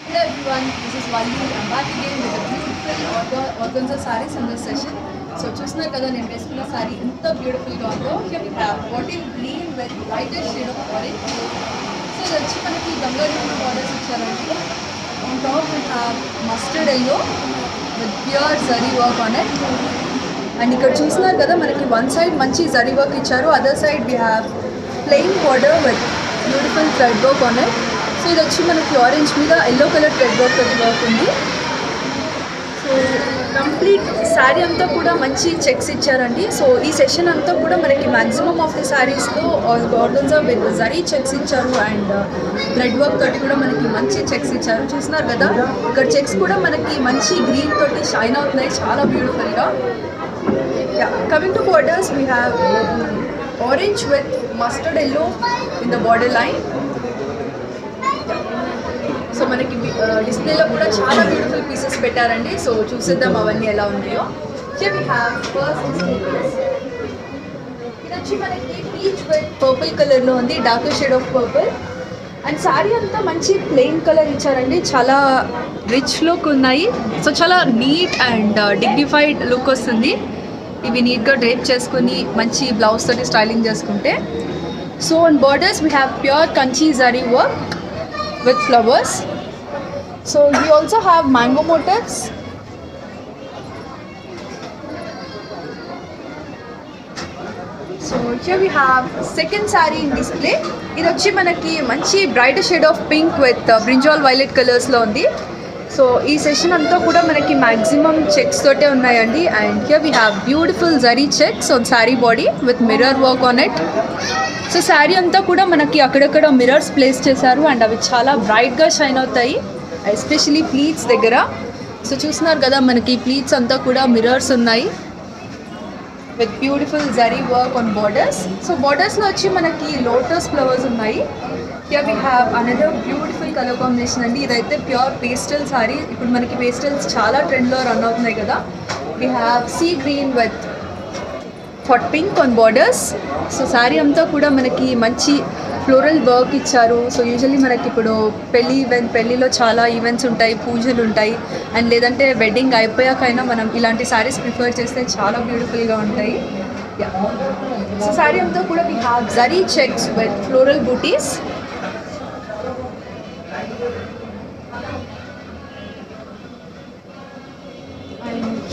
Hello everyone, this is Valli. I'm back again with a beautiful organza sarees in this session. So చూస్తున్నారు కదా నేను వేసుకున్న sorry ఎంత బ్యూటిఫుల్గా ఉందో. Here we have bottle green with lighter shade of orange. So ఇది వచ్చి మనకి గంగాజమున బార్డర్స్ ఇచ్చారండి. On top we have mustard yellow with pure zari work on it. And ఇక్కడ చూస్తున్నారు కదా మనకి one side మంచి zari work ఇచ్చారు. Other side we have plain border with beautiful thread work on it. So ఇది వచ్చి మనకి ఆరెంజ్ మీద ఎల్లో కలర్ థ్రెడ్ వర్క్ ఉంది. సో కంప్లీట్ శారీ అంతా కూడా మంచి చెక్స్ ఇచ్చారండి. సో ఈ సెషన్ అంతా కూడా మనకి మ్యాక్సిమమ్ ఆఫ్ ది శారీస్లో ఆర్గన్జా విత్ జరీ చెక్స్ ఇచ్చారు అండ్ థ్రెడ్ వర్క్ తోటి కూడా మనకి మంచి చెక్స్ ఇచ్చారు. చూస్తున్నారు కదా ఇక్కడ చెక్స్ కూడా మనకి మంచి గ్రీన్ తోటి షైన్ అవుతున్నాయి చాలా బ్యూటిఫుల్గా. Coming to borders we have orange with mustard yellow in the border line. So మనకి డిస్ప్లేలో కూడా చాలా బ్యూటిఫుల్ పీసెస్ పెట్టారండి. సో చూసేద్దాం అవన్నీ ఎలా ఉన్నాయో. Here we have first display piece. ఇది వచ్చి మనకి పీచ్ విత్ పర్పుల్ కలర్లో ఉంది, dark shade of purple. And sari అంతా మంచి ప్లెయిన్ కలర్ ఇచ్చారండి, చాలా రిచ్ లుక్ ఉన్నాయి. సో చాలా నీట్ అండ్ డిగ్నిఫైడ్ లుక్ వస్తుంది. ఇవి నీట్గా డ్రేప్ చేసుకుని మంచి బ్లౌజ్ తోటి స్టైలింగ్ చేసుకుంటే. So on borders we have pure Kanchi zari work with flowers. So we also have mango motifs. So here we have second saree in display. ఇది వచ్చి మనకి మంచి bright shade of pink with brinjal violet కలర్స్లో ఉంది. So ఈ session అంతా కూడా మనకి మ్యాక్సిమం చెక్స్ తోటే ఉన్నాయండి. And here we have beautiful zari checks on sari body with mirror work on it. So sari అంతా కూడా మనకి అక్కడక్కడ మిర్రర్స్ ప్లేస్ చేశారు అండ్ అవి చాలా బ్రైట్గా షైన్ అవుతాయి, ఎస్పెషలీ ప్లీట్స్ దగ్గర. సో చూస్తున్నారు కదా మనకి ప్లీట్స్ అంతా కూడా మిర్రర్స్ ఉన్నాయి with beautiful zari work on borders. So బార్డర్స్లో వచ్చి మనకి లోటస్ ఫ్లవర్స్ ఉన్నాయి. Here we have another beautiful colour combination అండి. ఇదైతే ప్యూర్ పేస్టల్ సారీ. ఇప్పుడు మనకి పేస్టల్స్ చాలా ట్రెండ్లో రన్ అవుతున్నాయి కదా. We have sea green with hot pink on borders. So sari అంతా కూడా మనకి మంచి ఫ్లోరల్ వర్క్ ఇచ్చారు. సో యూజువల్లీ మనకి ఇప్పుడు పెళ్ళిలో చాలా ఈవెంట్స్ ఉంటాయి, పూజలు ఉంటాయి, అండ్ లేదంటే వెడ్డింగ్ అయిపోయాకైనా మనం ఇలాంటి శారీస్ ప్రిఫర్ చేస్తే చాలా బ్యూటిఫుల్గా ఉంటాయి. సో శారీ అంతా కూడా we have zari checks with floral booties.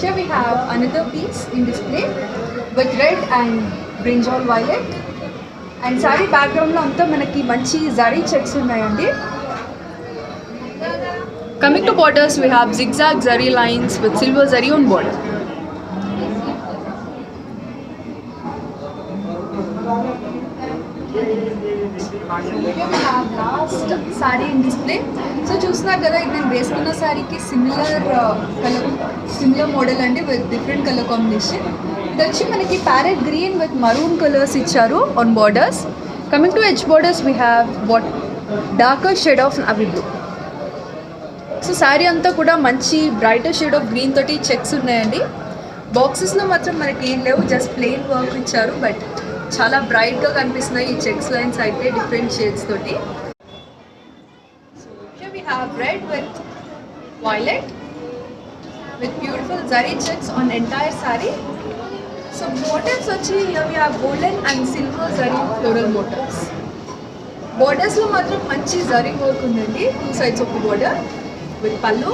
Here we have another piece in display with red and brinjal violet. And saree background lo anta manaki manchi zari checks unnayandi. Coming to borders, we have zigzag zari lines with silver zari on border. Here we have last saree in display. So చూస్తున్నారు కదా ఇది నేను వేసుకున్న శారీకి similar model అండి with different colour combination. ఇది వచ్చి మనకి parrot green with maroon colours ఇచ్చారు on borders. Coming to edge borders we have darker shade of navy blue. So sari అంతా కూడా మంచి బ్రైటర్ షేడ్ ఆఫ్ గ్రీన్ తోటి చెక్స్ ఉన్నాయండి. బాక్సెస్లో మాత్రం మనకి ఏం లేవు, జస్ట్ ప్లెయిన్ వర్క్ ఇచ్చారు, బట్ చాలా బ్రైట్గా కనిపిస్తున్నాయి ఈ చెక్స్ లైన్స్ అయితే డిఫరెంట్ షేడ్స్ తోటి. So here we have red with violet with beautiful zari checks on entire sari. So motifs వచ్చి here we have golden and silver zari floral motifs. బోర్డర్స్లో మాత్రం మంచి జరీ వర్క్ ఉందండి, 2 sides of the border with pallu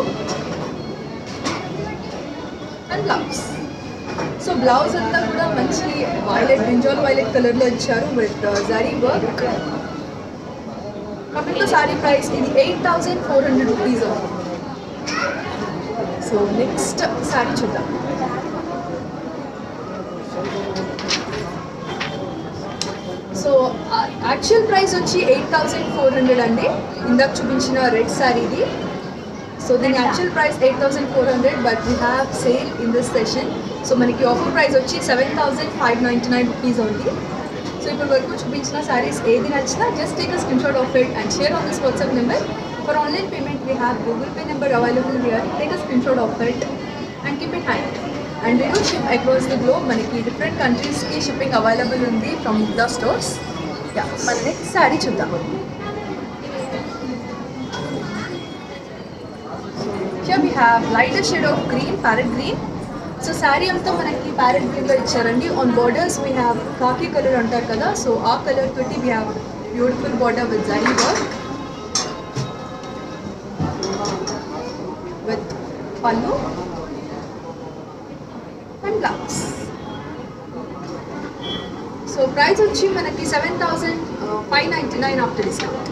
and blouse. So blouse అంతా కూడా మంచి violet, brinjal violet కలర్లో ఇచ్చారు with zari work. Coming to sari price, ఇది 8,400 రూపీస్. సో నెక్స్ట్ సారీ చూద్దాం. సో యాక్చువల్ ప్రైస్ వచ్చి 8,400 అండి, ఇందాక చూపించిన రెడ్ శారీది. సో దీని actual price 8,400, but we have sale in this session. So మనకి ఆఫర్ ప్రైస్ వచ్చి 7,599 రూపీస్ ఉంది. సో ఇప్పటి వరకు చూపించిన శారీస్ ఏది నచ్చినా just take a screen shot of it and share on this WhatsApp number. For online payment we have Google pay number available here. Take a screen shot of it and keep it hand. And we do ship across the globe. మనకి different కంట్రీస్కి shipping available ఉంది from the stores. Yeah, మన next sari చూద్దాం. Here we have lighter shade of green, parrot green. So sari అంతా మనకి parrot గ్రీన్లో ఇచ్చారండి. On borders we have khaki colour అంటారు కదా, సో ఆ కలర్ తోటి we have beautiful border with zari work with pallu and blouse. So price వచ్చి మనకి 7,599 ఆఫ్టర్ డిస్కౌంట్.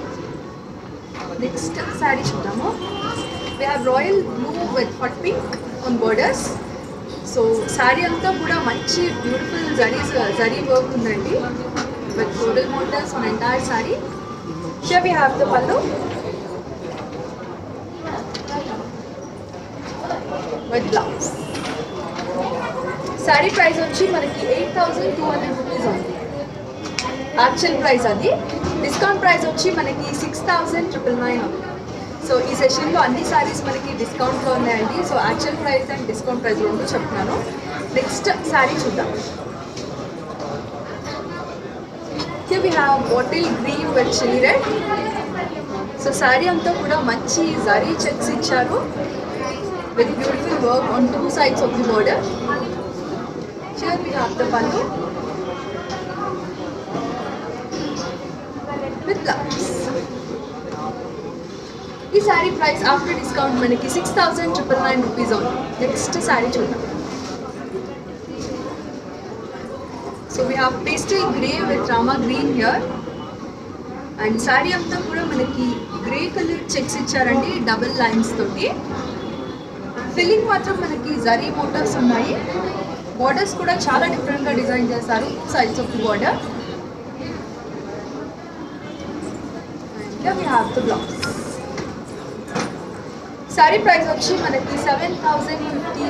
నెక్స్ట్ శారీ చూద్దాము. We have royal blue with hot pink on borders. So sari అంతా కూడా మంచి బ్యూటిఫుల్ జరీ వర్క్ ఉందండి with floral motifs on entire sari. Here we have the pallu with blouse. Sari price వచ్చి మనకి 8,200 rupees ఉంది యాక్చువల్ ప్రైస్. అది డిస్కౌంట్ ప్రైస్ వచ్చి మనకి 6,999 ఉంది. సో ఈ సెషన్లో అన్ని శారీస్ మనకి డిస్కౌంట్లో ఉన్నాయండి. So actual price and discount price రెండు చెప్తున్నాను. నెక్స్ట్ శారీ చూద్దాం. Here we have bottle green with chilli red. So sari అంతా కూడా మంచి జరీ చెక్స్ ఇచ్చారు with beautiful work on 2 sides of the border. Here we have the pallu with blouse. ఈ sari price after discount మనకి 6,999 rupees ఉంది. నెక్స్ట్ శారీ చూద్దాం. So we have pastel grey with rama green here. And sari అంతా కూడా మనకి గ్రే కలర్ చెక్స్ ఇచ్చారండి double lines తోటి. Filling మాత్రం మనకి జరీ మోటివ్స్ ఉన్నాయి. బార్డర్స్ కూడా చాలా డిఫరెంట్గా డిజైన్ చేశారు, sides of the border. And we have the blouse. Sari price వచ్చి మనకి 7,050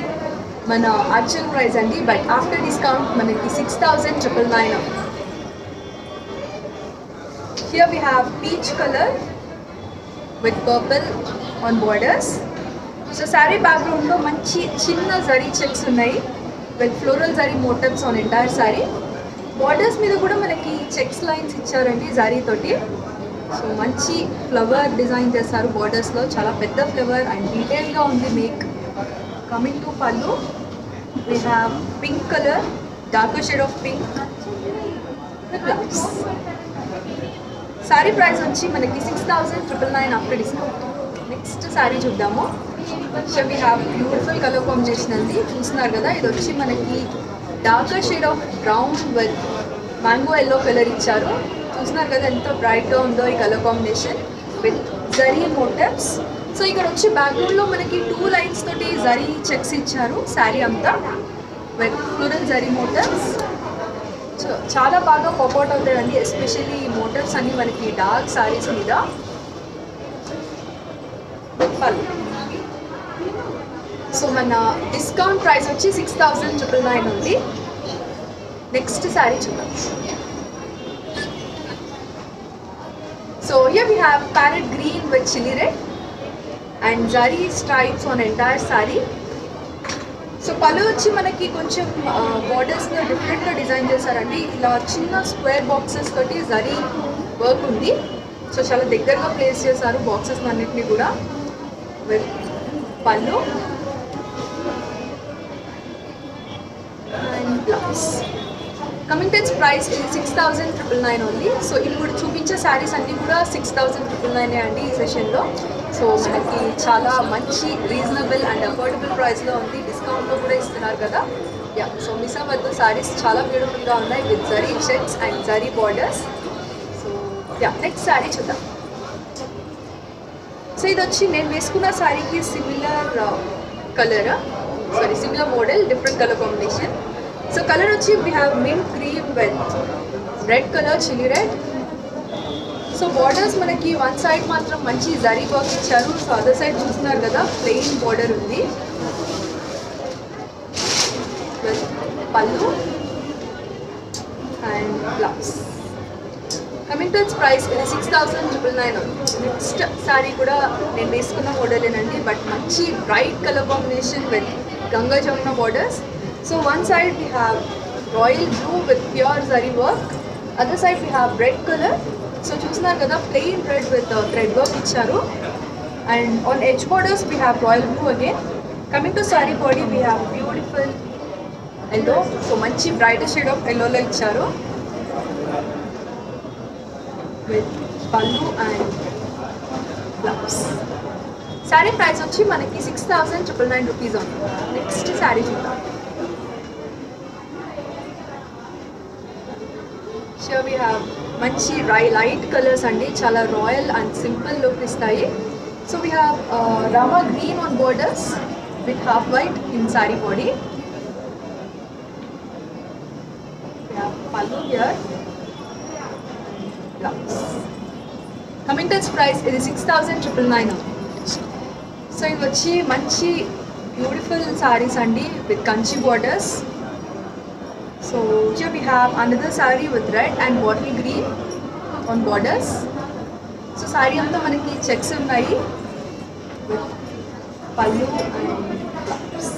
మన యాక్చువల్ ప్రైస్ అండి, బట్ ఆఫ్టర్ డిస్కౌంట్ మనకి 6,999. Here we have peach colour with purple on borders. So sari బ్యాక్గ్రౌండ్లో మంచి చిన్న జరీ చెక్స్ ఉన్నాయి with floral zari motifs on entire sari. Borders మీద కూడా మనకి చెక్స్ లైన్స్ ఇచ్చారండి జరీ తోటి. సో మంచి ఫ్లవర్ డిజైన్ చేస్తారు బార్డర్స్లో, చాలా పెద్ద ఫ్లవర్ అండ్ డీటెయిల్గా ఉంది make. Coming to pallu, we have pink colour, darker shade of pink with blouse. Sari price వచ్చి మనకి 6,999 ఆఫ్టర్ డిస్కౌంట్. నెక్స్ట్ శారీ చూద్దాము. So we have beautiful colour combination అండి, చూస్తున్నారు కదా. ఇది వచ్చి మనకి darker shade of brown with mango yellow colour ఇచ్చారు. చూస్తున్నారు కదా ఎంత బ్రైట్గా ఉందో ఈ colour combination with zari motifs. So ఇక్కడ వచ్చి బ్యాక్గ్రౌండ్లో మనకి 2 lines తోటి జరీ చెక్స్ ఇచ్చారు శారీ అంతా with floral zari motifs. So చాలా బాగా పాపౌట్ అవుతాయండి, ఎస్పెషల్లీ మోటివ్స్ అన్ని మనకి డార్క్ శారీస్ మీద. సో మన డిస్కౌంట్ ప్రైస్ వచ్చి 6,999 ఉంది. నెక్స్ట్ శారీ చూద్దాం. So here we have parrot green with chili red and zari stripes on entire saree. So పళ్ళు వచ్చి మనకి కొంచెం బార్డర్స్లో డిఫరెంట్గా డిజైన్ చేశారండి. ఇలా చిన్న స్క్వేర్ బాక్సెస్ తోటి జరీ వర్క్ ఉంది. సో చాలా దగ్గరగా ప్లేస్ చేశారు బాక్సెస్ అన్నిటిని కూడా. With pallu and blouse. Coming to its price ఇది 6,999 ఓన్లీ. సో ఇప్పుడు చూపించే శారీస్ అన్నీ కూడా 6,999 అండి ఈ సెషన్లో. సో మనకి చాలా మంచి రీజనబుల్ అండ్ అఫోర్డబుల్ ప్రైస్లో ఉంది, డిస్కౌంట్లో కూడా ఇస్తున్నారు కదా. యా, సో మిస్ అవ్వద్దు, శారీస్ చాలా బ్యూటిఫుల్గా ఉన్నాయి with zari checks and zari borders. So yeah, next sari చూద్దాం. సో ఇది వచ్చి నేను వేసుకున్న శారీకి similar colour, similar model, different colour combination. So colour వచ్చి we have mint green with red colour, chilli red. So borders మనకి వన్ సైడ్ మాత్రం మంచి జరీ వర్క్ ఇచ్చారు. సో అదర్ సైడ్ చూస్తున్నారు కదా ప్లెయిన్ బార్డర్ ఉంది. Pallu and blouse. Coming to its price ఇది 6,999. Next sari కూడా నేను వేసుకున్న మోడలేనండి, బట్ మంచి bright colour combination with Ganga Jamuna borders. So one side we have royal blue with pure zari work, other side we have red color. So చూస్తున్నారు కదా plain red with thread work ఇచ్చారు. And on edge borders we have royal blue again. Coming to saree body we have beautiful yellow. So మంచి brighter shade of yellow లో ఇచ్చారు with pallu and blouse. Saree price వచ్చి మనకి 6,999 rupees ఉంది. Next sari చూద్దాం. Here we have మంచి light colors అండి, చాలా రాయల్ అండ్ సింపుల్ లుక్ ఇస్తాయి. So we have rama green on borders with half white in saree body. We have pallu here, blouse. Coming to its price it is 6,999. So ఇది వచ్చి మంచి beautiful sarees అండి with kanchi borders. So here we have another saree with red and bottle green on borders. So saree అంతా మనకి checks ఉన్నాయి with pallu and blouse.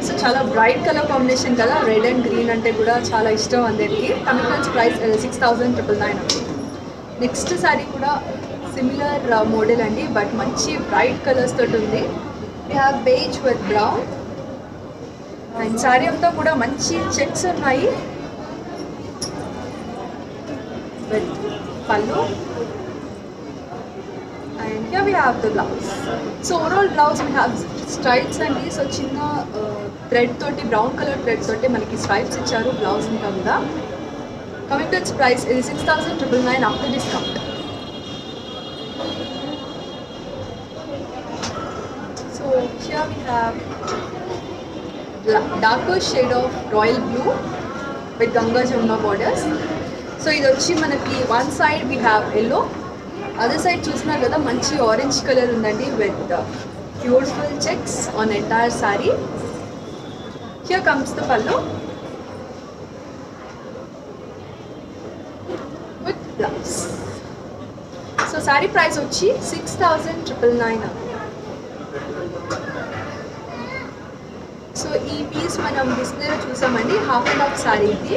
So చాలా bright colour combination కదా, red and green అంటే కూడా చాలా ఇష్టం అందరికి. Coming price 6,999. నెక్స్ట్ శారీ కూడా సిమిలర్ మోడల్ అండి, బట్ మంచి బ్రైట్ కలర్స్ తోటి ఉంది. We have beige with brown and sari అంతా కూడా మంచి చెక్స్ ఉన్నాయి with pallu and here we have the blouse. So overall blouse we have stripes అండి. సో చిన్న థ్రెడ్ తోటి, బ్రౌన్ కలర్ థ్రెడ్ తోటి మనకి స్ట్రైప్స్ ఇచ్చారు బ్లౌజ్ ఇంకా కూడా. కమింగ్ టు ఇట్స్ ప్రైస్ ఇది 6,999 after discount. So here we have darker shade of royal blue with Ganga Jamuna borders. So ఇది వచ్చి మనకి one side we have yellow, other side చూస్తున్నారు కదా మంచి ఆరెంజ్ కలర్ ఉందండి with beautiful checks on entire saree. Here comes the pallu with blouse. So saree price వచ్చి 6,999. So ఈ piece మనం డిస్ప్లేలో చూసామండి, హాఫ్ అండ్ హాఫ్ శారీ ఇది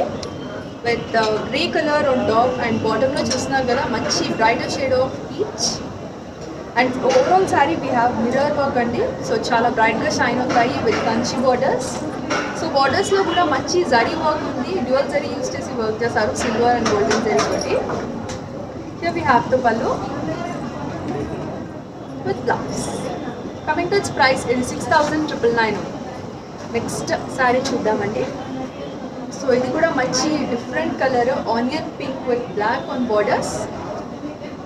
with grey colour on top and బాటంలో చూస్తున్నారు కదా మంచి brighter shade of peach. And overall sari we have mirror work అండి. సో చాలా బ్రైట్గా షైన్ అవుతాయి విత్ కంచి బార్డర్స్. సో బార్డర్స్లో కూడా మంచి జరీ వర్క్ ఉంది, డ్యూయల్ జరీ యూజ్ చేసి వర్క్ చేస్తారు, సిల్వర్ అండ్ గోల్డెన్ జరీ తోటి. Here we have the pallu with blouse. Coming to its price ఇది 6,999. నెక్స్ట్ శారీ చూద్దామండి. సో ఇది కూడా మంచి different colour, onion pink with black on borders.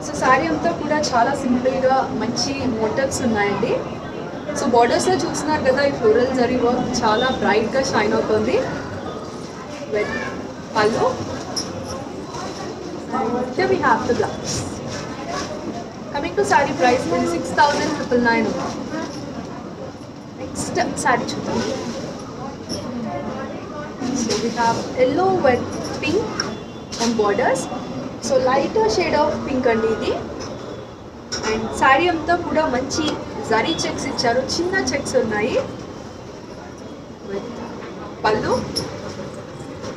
So sari అంతా కూడా చాలా సింపుల్గా మంచి మోటివ్స్ ఉన్నాయండి. సో బార్డర్స్లో చూస్తున్నారు కదా ఈ ఫ్లోరల్ జరీ వర్క్ చాలా బ్రైట్గా షైన్ అవుతుంది విత్ పల్లు. Here we have the blouse. Coming to saree price is 6,999. Next saree చూద్దాం. So we have yellow with pink on borders. So lighter shade of pink అండి ఇది. అండ్ శారీ అంతా కూడా మంచి జరీ చెక్స్ ఇచ్చారు, చిన్న చెక్స్ ఉన్నాయి. పళ్ళు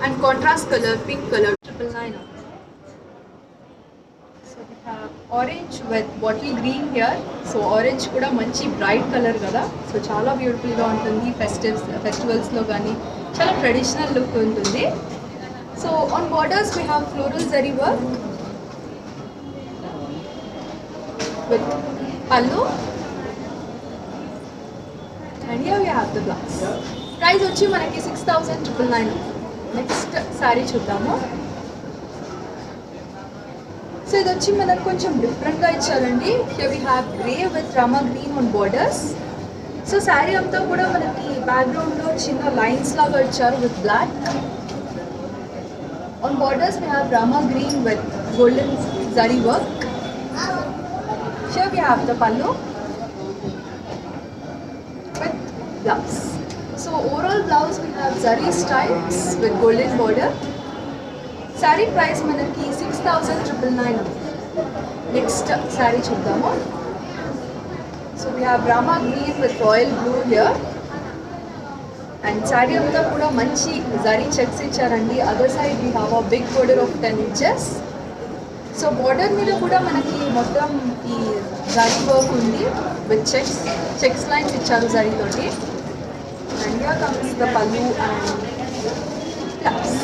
and contrast colour pink colour 999. So we have orange with bottle green here. So orange కూడా మంచి బ్రైట్ కలర్ కదా, సో చాలా బ్యూటిఫుల్గా ఉంటుంది. ఫెస్టివల్స్లో కానీ చాలా ట్రెడిషనల్ లుక్ ఉంటుంది. So on borders we have floral zari work with pallu and here we have the blouse. Price వచ్చి మనకి 6,999. నెక్స్ట్ శారీ చూద్దాము. సో ఇది వచ్చి మనకు కొంచెం డిఫరెంట్గా ఇచ్చారండి. Here we have grey with rama green on borders. So sari అంతా కూడా మనకి బ్యాక్గ్రౌండ్లో చిన్న లైన్స్ లాగా ఇచ్చారు with black. On borders we have rama green with golden zari work. Here we have the pallu with blouse. So overall blouse we have zari stripes with golden border. Saree price manaki 6,999. Next saree chuddamo. So we have Rama green with royal blue here. And saree anta kuda manchi zari checks iccharandi. Other side we have a big border of 10 inches. So border meeda kuda manaki mottam ee zari work undi with checks lines icharu zari toti. And here comes the pallu and blouse.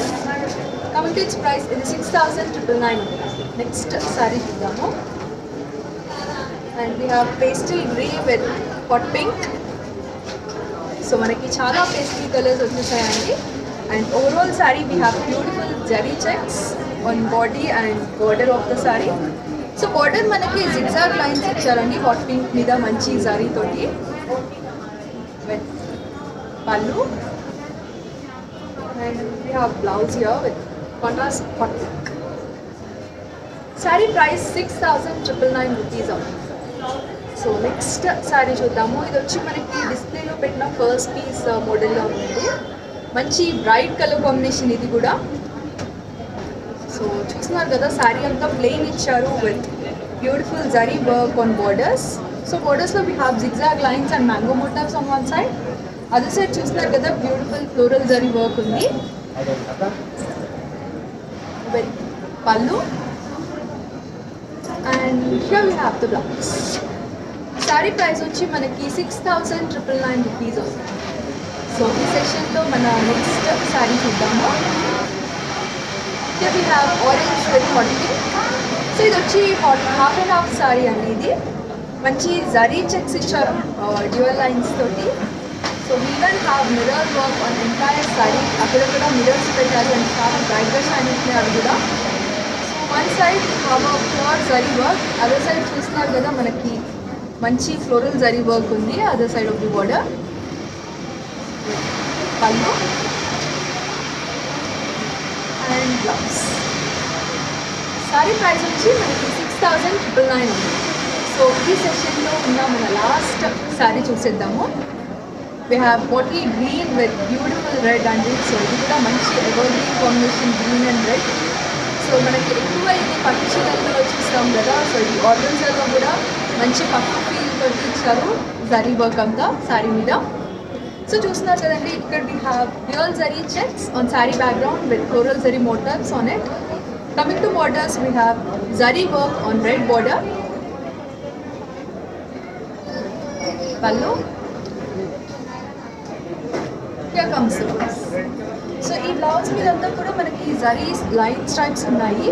Coming to its price, it is 6,999. Next saree chuddamo. And we have pastel grey with hot pink. So manaki chaala pastel colors vachesayandi. And overall saree we have beautiful zari checks on body and border of the saree. So border manaki zigzag lines iccharandi hot pink meeda manchi zari toti. With pallu and we have blouse here with contrast hot pink. Saree price 6,999 rupees. So next saree చూద్దాము. ఇది వచ్చి మనకి డిస్ప్లేలో పెట్టిన first piece మోడల్లో ఉంది. మంచి bright colour combination ఇది కూడా. సో చూస్తున్నారు కదా, శారీ అంతా ప్లెయిన్ ఇచ్చారు with beautiful zari work on borders. So బోర్డర్స్లో we have zigzag lines and mango motifs on one side. Other side చూస్తున్నారు కదా, బ్యూటిఫుల్ ఫ్లోరల్ జరీ వర్క్ ఉంది. With pallu and here we have the blouse. Sari price వచ్చి మనకి 6,999 రూపీస్ అవుతుంది. So ఈ సెషన్లో మన నెక్స్ట్ శారీ చూద్దాము. Here we have orange with hot pink. So ఇది వచ్చి హాఫ్ అండ్ హాఫ్ శారీ అనేది మంచి జరీ చెక్స్ ఇచ్చారు డ్యూయల్ లైన్స్ తోటి. So we can have mirror work on entire sari. అక్కడక్కడ మిర్రర్స్ పెట్టారు అండ్ చాలా బ్రైట్గా షైన్ అవుతున్నాయి అవి కూడా. So one side have a pure zari work, other side చూస్తున్నారు కదా మనకి మంచి ఫ్లోరల్ జరీ వర్క్ ఉంది other side of the border. పల్లు అండ్ బ్లౌజ్. సారీ ప్రైస్ వచ్చి మనకి 6,999 ఉంది. సో ఈ సెషన్లో ఉన్న మన లాస్ట్ శారీ చూసేద్దాము. We have bottle green with beautiful red and it. So ఇది కూడా మంచి evergreen combination green and red. So మనకి ఎక్కువ ఇది పట్టు చీరల్లో చూస్తాం కదా. సో ఈ ఆర్గన్జాలో కూడా మంచి పట్టు ఫీల్ తోటి ఇచ్చారు జరీ వర్క్ అంతా శారీ మీద. సో చూస్తున్నారు కదండి, ఇక్కడ we have dual zari checks on saree background with floral zari motifs on it. Coming to borders, we have zari work on red border. Pallu. Here comes the blouse. So ఈ blouse మీదంతా కూడా మనకి zari line stripes ఉన్నాయి.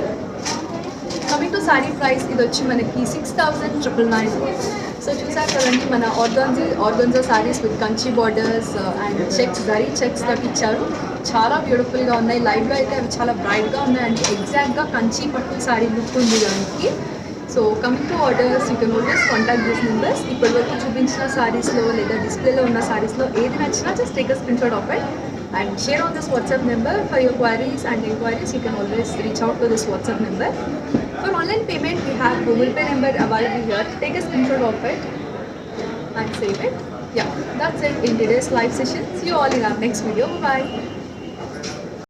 Coming to sari price, ఇది వచ్చి మనకి 6,999. So చూసారు కదండి, మన organza saris with Kanchi borders and checks zari checks తోటి ఇచ్చారు. చాలా బ్యూటిఫుల్గా ఉన్నాయి. లైవ్లో అయితే అవి చాలా బ్రైట్గా ఉన్నాయండి. ఎగ్జాక్ట్గా కంచి పట్టు సారీ లుక్ ఉంది దానికి. So coming to orders, you can always contact this numbers. ఇప్పటివరకు చూపించిన సారీస్లో లేదా డిస్ప్లేలో ఉన్న సారీస్లో ఏది నచ్చినా just take a screenshot of it and share on this WhatsApp number for your queries and inquiries. You can always reach out to this WhatsApp number. For online payment, we have Google Pay number available here. Take a screenshot of it and save it. Yeah, that's it in today's live session. See you all in our next video. Bye bye.